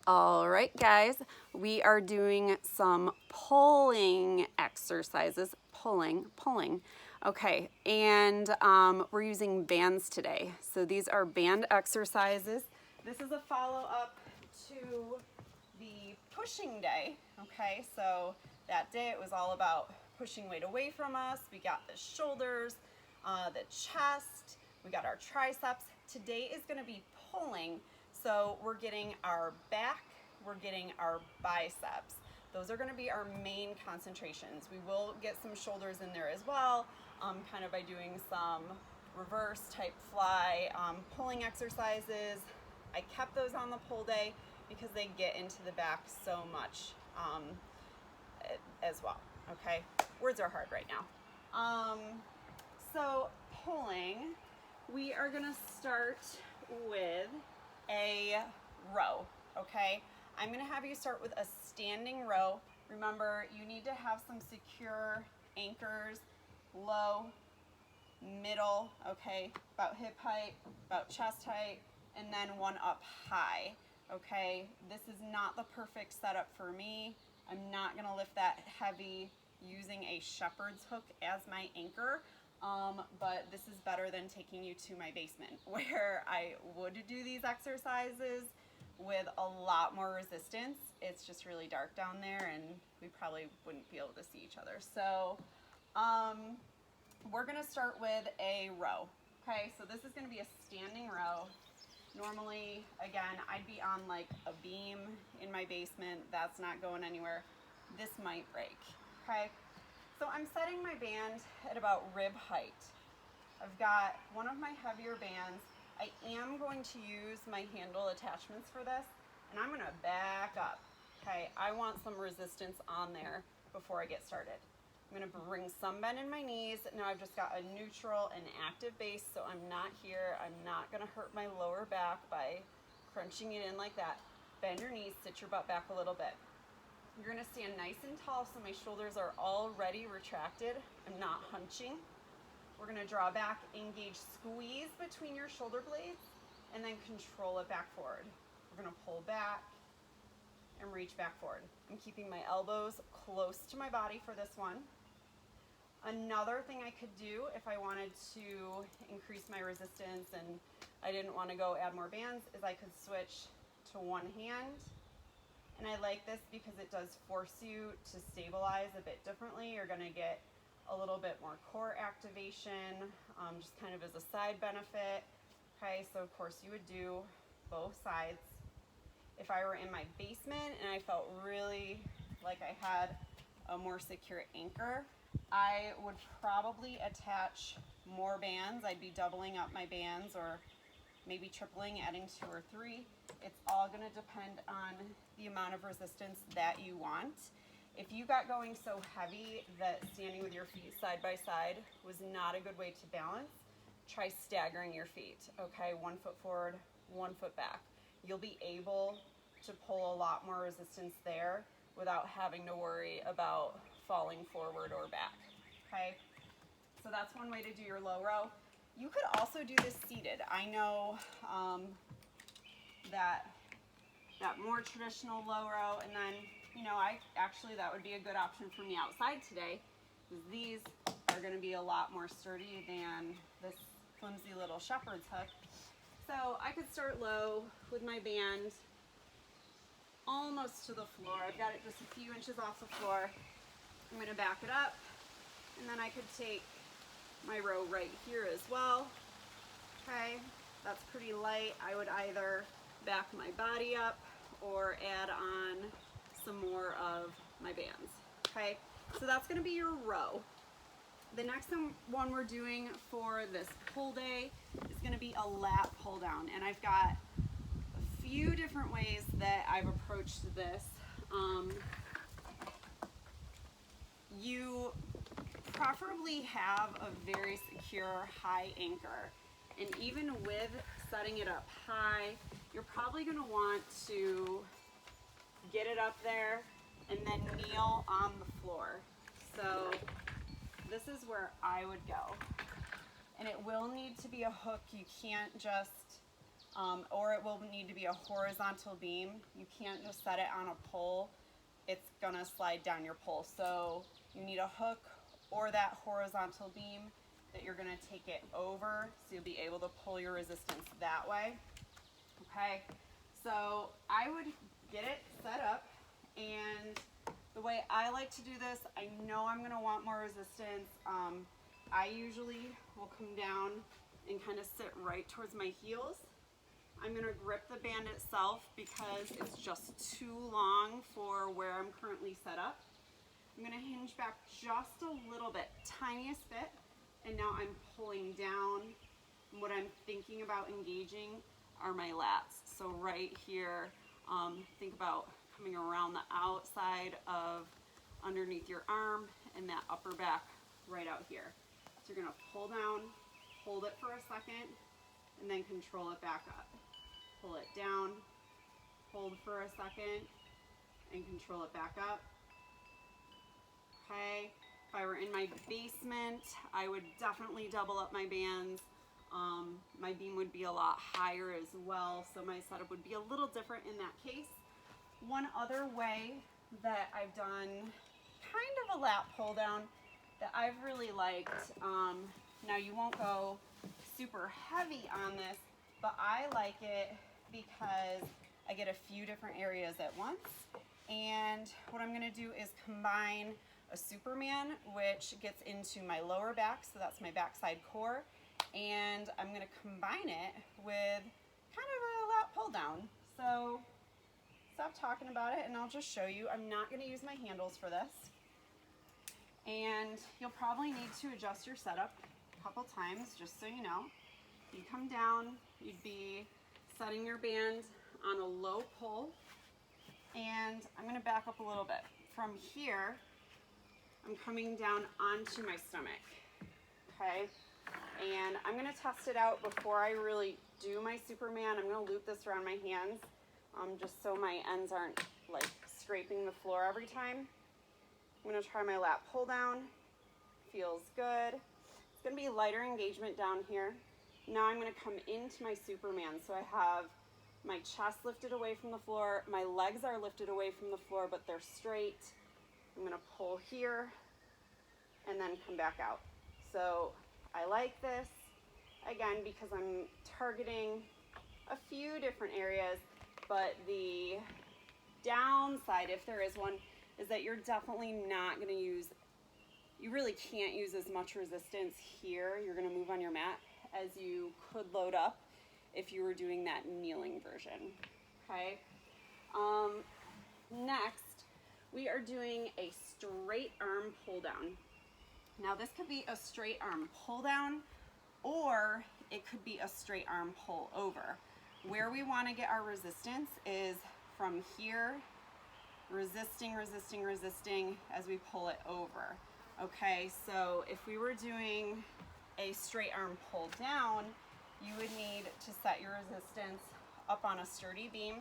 All right, guys, we are doing some pulling exercises. Pulling. Okay, and we're using bands today. So these are band exercises. This is a follow-up to the pushing day. Okay, so that day it was all about pushing weight away from us. We got the shoulders, the chest, we got our triceps. Today is going to be pulling. So we're getting our back, we're getting our biceps. Those are going to be our main concentrations. We will get some shoulders in there as well, kind of by doing some reverse type fly pulling exercises. I kept those on the pull day because they get into the back so much as well. Okay, words are hard right now. So pulling, we are going to start with a row, okay? I'm gonna have you start with a standing row. Remember, you need to have some secure anchors, low, middle, okay? About hip height, about chest height, and then one up high, okay? This is not the perfect setup for me. I'm not gonna lift that heavy using a shepherd's hook as my anchor. But this is better than taking you to my basement where I would do these exercises with a lot more resistance. It's just really dark down there and we probably wouldn't be able to see each other. So we're gonna start with a row. Okay, so this is gonna be a standing row. Normally, again, I'd be on like a beam in my basement. That's not going anywhere. This might break, okay? So I'm setting my band at about rib height. I've got one of my heavier bands. I am going to use my handle attachments for this, and I'm gonna back up, okay? I want some resistance on there before I get started. I'm gonna bring some bend in my knees. Now I've just got a neutral and active base, so I'm not here. I'm not gonna hurt my lower back by crunching it in like that. Bend your knees, sit your butt back a little bit. You're gonna stand nice and tall so my shoulders are already retracted. I'm not hunching. We're gonna draw back, engage, squeeze between your shoulder blades, and then control it back forward. We're gonna pull back and reach back forward. I'm keeping my elbows close to my body for this one. Another thing I could do if I wanted to increase my resistance and I didn't wanna go add more bands is I could switch to one hand. And I like this because it does force you to stabilize a bit differently. You're gonna get a little bit more core activation, just kind of as a side benefit. Okay, so of course you would do both sides. If I were in my basement and I felt really like I had a more secure anchor, I would probably attach more bands. I'd be doubling up my bands or maybe tripling, adding 2 or 3. It's all gonna depend on the amount of resistance that you want. If you got going so heavy that standing with your feet side by side was not a good way to balance, try staggering your feet, okay? 1 foot forward, 1 foot back. You'll be able to pull a lot more resistance there without having to worry about falling forward or back, okay? So that's one way to do your low row. You could also do this seated. I know that more traditional low row, and then, you know, that would be a good option for me outside today, because these are gonna be a lot more sturdy than this flimsy little shepherd's hook. So I could start low with my band almost to the floor. I've got it just a few inches off the floor. I'm gonna back it up, and then I could take my row right here as well. Okay, that's pretty light. I would either back my body up or add on some more of my bands. Okay, so that's gonna be your row. The next one we're doing for this pull day is gonna be a lat pull down, and I've got a few different ways that I've approached this. You preferably have a very secure high anchor, and even with setting it up high, you're probably going to want to get it up there and then kneel on the floor. So this is where I would go, and it will need to be a hook. You can't just or it will need to be a horizontal beam. You can't just set it on a pole. It's gonna slide down your pole. So you need a hook or that horizontal beam that you're gonna take it over so you'll be able to pull your resistance that way. Okay, so I would get it set up, and the way I like to do this, I know I'm gonna want more resistance. I usually will come down and kind of sit right towards my heels. I'm gonna grip the band itself because it's just too long for where I'm currently set up. I'm gonna hinge back just a little bit, tiniest bit, and now I'm pulling down. What I'm thinking about engaging are my lats. So right here, think about coming around the outside of underneath your arm and that upper back right out here. So you're gonna pull down, hold it for a second, and then control it back up. Pull it down, hold for a second, and control it back up. Okay, if I were in my basement, I would definitely double up my bands. My beam would be a lot higher as well, so my setup would be a little different in that case. One other way that I've done kind of a lat pull down that I've really liked, now you won't go super heavy on this, but I like it because I get a few different areas at once. And what I'm gonna do is combine a Superman, which gets into my lower back, so that's my backside core, and I'm gonna combine it with kind of a lat pull down. So stop talking about it and I'll just show you. I'm not gonna use my handles for this. And you'll probably need to adjust your setup a couple times, just so you know. You come down, you'd be setting your band on a low pull, and I'm gonna back up a little bit. From here, I'm coming down onto my stomach, okay? And I'm gonna test it out before I really do my Superman. I'm gonna loop this around my hands, just so my ends aren't like scraping the floor every time. I'm gonna try my lat pull down. Feels good. It's gonna be lighter engagement down here. Now I'm gonna come into my Superman. So I have my chest lifted away from the floor. My legs are lifted away from the floor, but they're straight. I'm gonna pull here and then come back out. So I like this, again, because I'm targeting a few different areas, but the downside, if there is one, is that you're definitely not gonna use, you really can't use as much resistance here. You're gonna move on your mat as you could load up if you were doing that kneeling version, okay? Next, we are doing a straight arm pull down. Now this could be a straight arm pull down, or it could be a straight arm pull over. Where we wanna get our resistance is from here, resisting, resisting, resisting as we pull it over. Okay, so if we were doing a straight arm pull down, you would need to set your resistance up on a sturdy beam.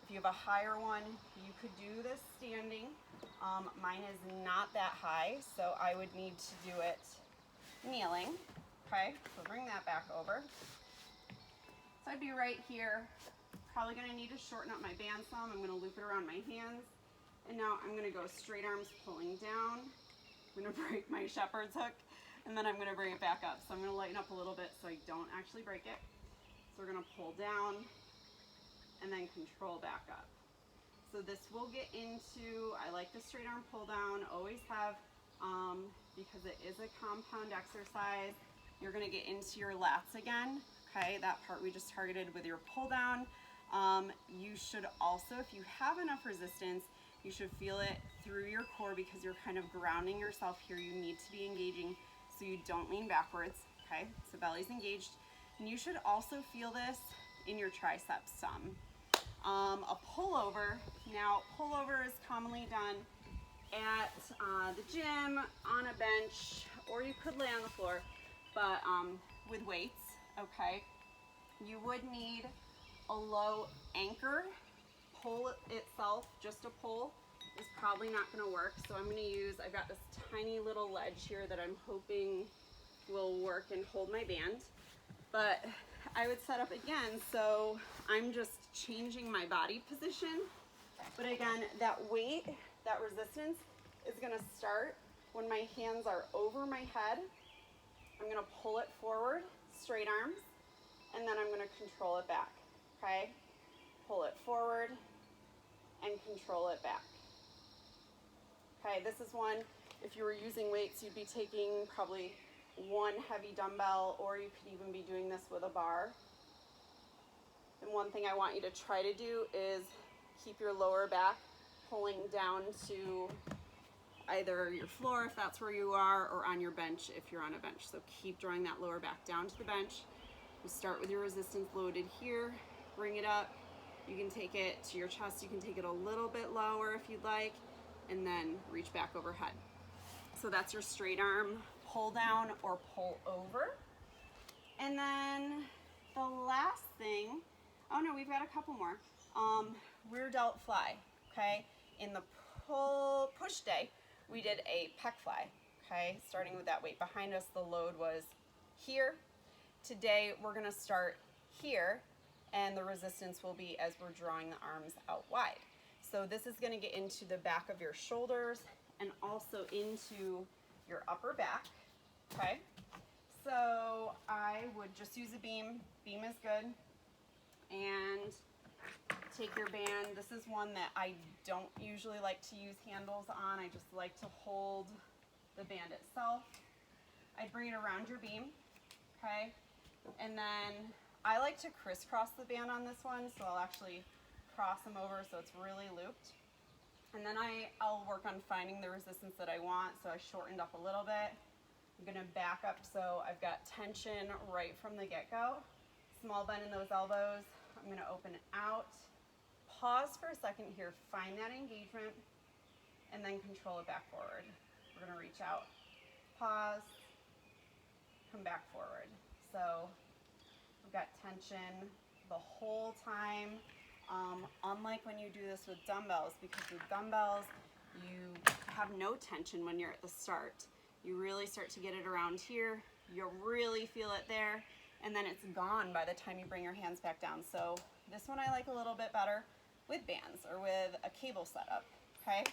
If you have a higher one, you could do this standing. Mine is not that high, so I would need to do it kneeling. Okay, so bring that back over. So I'd be right here. Probably gonna need to shorten up my band some. I'm gonna loop it around my hands. And now I'm gonna go straight arms pulling down. I'm gonna break my shepherd's hook, and then I'm gonna bring it back up. So I'm gonna lighten up a little bit so I don't actually break it. So we're gonna pull down and then control back up. So this will get into, I like the straight arm pull down, always have, because it is a compound exercise, you're gonna get into your lats again, okay? That part we just targeted with your pull down. You should also, if you have enough resistance, you should feel it through your core because you're kind of grounding yourself here. You need to be engaging so you don't lean backwards, okay? So belly's engaged. And you should also feel this in your triceps some. A pullover. Now, pullover is commonly done at the gym, on a bench, or you could lay on the floor, but with weights, okay? You would need a low anchor. Pull itself, just a pull, is probably not gonna work. So I'm gonna use, I've got this tiny little ledge here that I'm hoping will work and hold my band. But I would set up again, so I'm just changing my body position. But again, that weight, that resistance is gonna start when my hands are over my head. I'm gonna pull it forward, straight arms, and then I'm gonna control it back, okay? Pull it forward and control it back. Okay, this is one, if you were using weights, you'd be taking probably one heavy dumbbell, or you could even be doing this with a bar. And one thing I want you to try to do is keep your lower back pulling down to either your floor if that's where you are, or on your bench if you're on a bench. So keep drawing that lower back down to the bench. You start with your resistance loaded here, bring it up. You can take it to your chest, you can take it a little bit lower if you'd like, and then reach back overhead. So that's your straight arm pull down or pull over. And then the last thing, oh no, we've got a couple more. Rear delt fly, okay? In the push day, we did a pec fly, okay? Starting with that weight behind us, the load was here. Today, we're gonna start here, and the resistance will be as we're drawing the arms out wide. So this is gonna get into the back of your shoulders and also into your upper back, okay? So I would just use a beam. Beam is good. And take your band. This is one that I don't usually like to use handles on. I just like to hold the band itself. I'd bring it around your beam, okay? And then I like to crisscross the band on this one, so I'll actually cross them over so it's really looped. And then I'll work on finding the resistance that I want, so I shortened up a little bit. I'm gonna back up so I've got tension right from the get-go. Small bend in those elbows. I'm gonna open out. Pause for a second here, find that engagement, and then control it back forward. We're gonna reach out, pause, come back forward. So we've got tension the whole time. Unlike when you do this with dumbbells, because with dumbbells, you have no tension when you're at the start. You really start to get it around here, you really feel it there, and then it's gone by the time you bring your hands back down. So this one I like a little bit better with bands or with a cable setup, okay?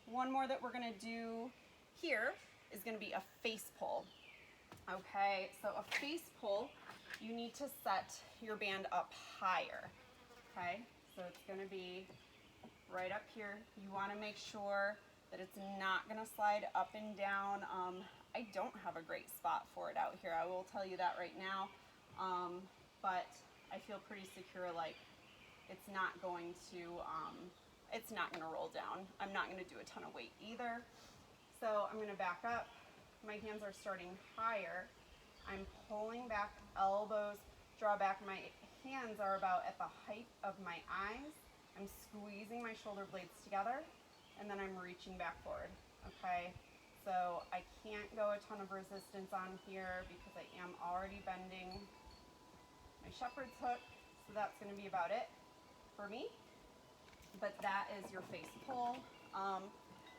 One more that we're gonna do here is gonna be a face pull, okay? So a face pull, you need to set your band up higher, okay? So it's gonna be right up here. You wanna make sure that it's not gonna slide up and down. I don't have a great spot for it out here, I will tell you that right now, but I feel pretty secure, like it's not going to roll down. I'm not gonna do a ton of weight either. So I'm gonna back up. My hands are starting higher. I'm pulling back, elbows, draw back. My hands are about at the height of my eyes. I'm squeezing my shoulder blades together, and then I'm reaching back forward, okay? So I can't go a ton of resistance on here because I am already bending my shepherd's hook, so that's gonna be about it for me. But that is your face pull.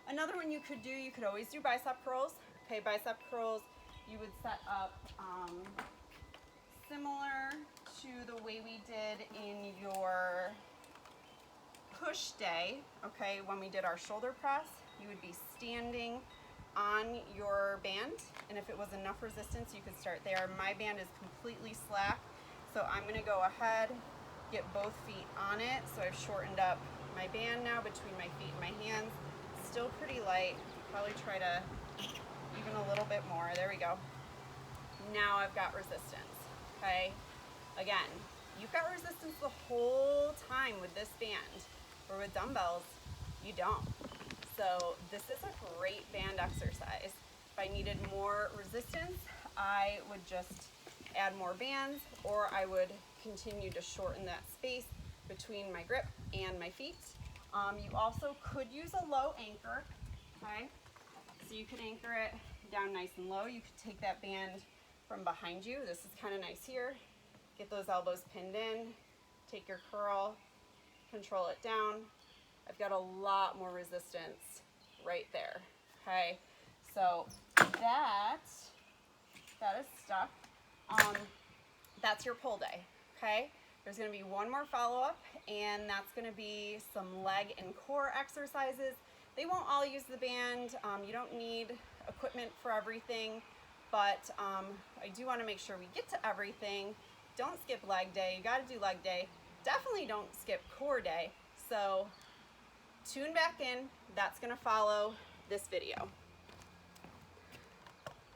Another one you could do, you could always do bicep curls. Okay, bicep curls, you would set up similar to the way we did in your push day, okay, when we did our shoulder press. You would be standing on your band, and if it was enough resistance, you could start there. My band is completely slack, so I'm gonna go ahead, get both feet on it. So I've shortened up my band now between my feet and my hands. Still pretty light, probably try to even a little bit more. There we go. Now I've got resistance, okay? Again, you've got resistance the whole time with this band, or with dumbbells, you don't. So this is a great band exercise. If I needed more resistance, I would just add more bands, or I would continue to shorten that space between my grip and my feet. You also could use a low anchor, okay? So you could anchor it down nice and low. You could take that band from behind you. This is kind of nice here. Get those elbows pinned in, take your curl, control it down. I've got a lot more resistance right there, okay? So that is stuck. that's your pull day, okay? There's gonna be one more follow-up, and that's gonna be some leg and core exercises. They won't all use the band. You don't need equipment for everything, but I do wanna make sure we get to everything. Don't skip leg day, you gotta do leg day. Definitely don't skip core day. So tune back in, that's gonna follow this video.